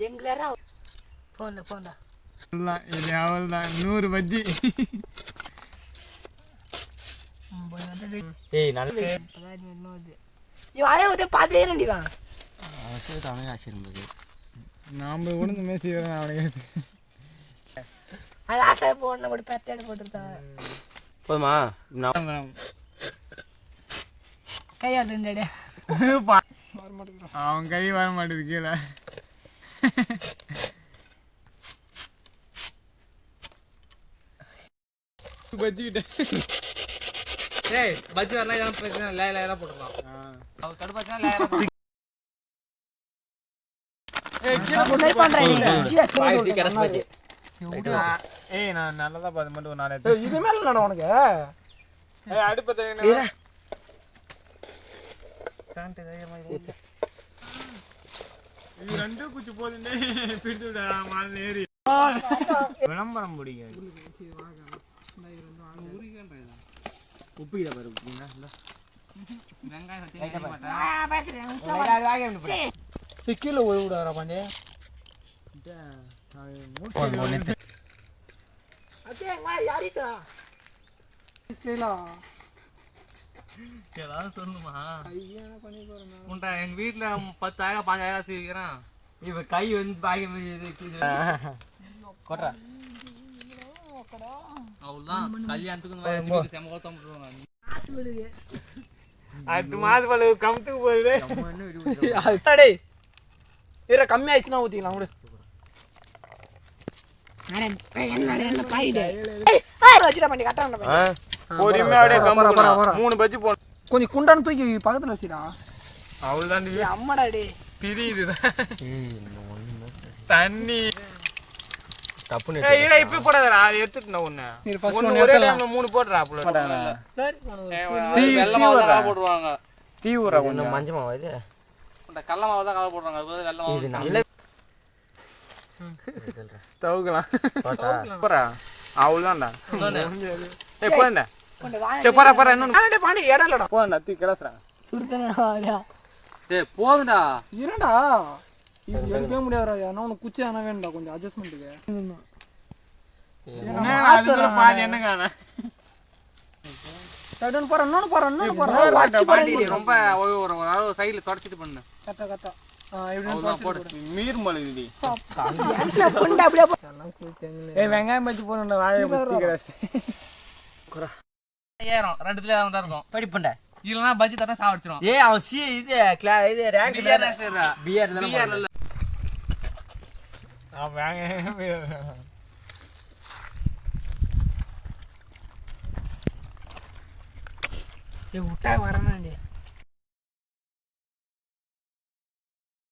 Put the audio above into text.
எங்களா போண்டா இது அவ்வளோதான் 100 பஜ்ஜி. ஏய் நல்ல பார்த்துட்டே இருந்திவா அவனுக்கு ஆச்சரியம். நாம் உடந்து மேசி வரேன் அவனுக்கு. அது ஆசை போடணும் கூட பெத்தாடு போட்டுருந்தாங்க. போதுமா? கையாடுண்டே அவன் கை வர மாட்டேது கீழே. பஜ்ஜிக்கிட்டேன். ஏய் பஜ்ஜி வரலாம் இதெல்லாம் பிரச்சனை லேயெல்லாம் போட்டுக்கலாம். அவ கடுப்பாச்சுனா லேயெல்லாம் போட்டு ஏய் நான் நல்லதா பார்த்து மட்டும் ஒரு 4 இது மேல நட உனக்கு. அடுப்பத்தை இது 2 குச்சி போதுண்டே பிடிச்சு விட மால் ஏறி விளம்பரம் பிடிக்காது. உப்பு இதை பாரு உப்புங்களா கீழே ஓய் விடாரா பாண்டே. ஏதாவது சொல்லுமா உண்டா எங்க வீட்டுல 10,000 5,000 சீக்கிரம் இவ கை வந்து பாக்கியம் கொட்டா அவ்வளவுதான் கல்யாணத்துக்கு செம கோத்தம் போட்டுருவாங்க. அடுத்த மாதம் பழகு கமுத்துக்கு போகுது. இரு கம்மி ஆயிடுச்சுன்னா ஊற்றிக்கலாம் விடு. பொறுமையா அப்படியே கம்மு 3 பஜ்ஜி போடணும். கொஞ்சம் குண்டான தூக்கி பக்கத்தில் வச்சுடா. அவ்வளோதான் அம்மாடாடி பிரியுதுதான் தண்ணி. தப்புன்னு இப்ப போடாதடா, அதை எடுத்துட்டு ஒண்ணு ஒரே டைம்ல 3 போடுறா. வெள்ளை மாவு தான் கலவை போடுவாங்க. தீ ஊற கொஞ்சம் மஞ்சள் மாவு இது கடல மாவு தான் கலவை போடுறாங்க. அது வெள்ளை மாவு இது நல்ல தவுக்கலாம் போறா. அவ்வளோதான்டா. ஏய் போடா சரி போறா இன்னொன்னு பாண்டி இடம் இல்லடா. போடா தூக்கி கிளசுறா. டேய் போதுடா. என்னடா இது எடுக்கவே முடியாதுடா. ஏன்னா உனக்கு குச்சி தானே வேணும்டா கொஞ்சம் அட்ஜஸ்ட்மெண்ட்டுக்கு. பாதி என்ன காண இன்னொன்னு போறேன் ரொம்ப ஒரு அளவு சைடுல தொடச்சிட்டு பண்ணு. கரெக்டா போடு மீர் மழுகுடி. வெங்காயம் பச்சி போன வாழை ஏறும் 2த்துல தான் இருக்கும் படிப்பண்டா. இல்லனா பஜ்ஜி தட்டா சாவடிச்சிரும். ஏய் அவன் இது ரேங்க் பியர் தான இல்ல. விட்டா வரணும்.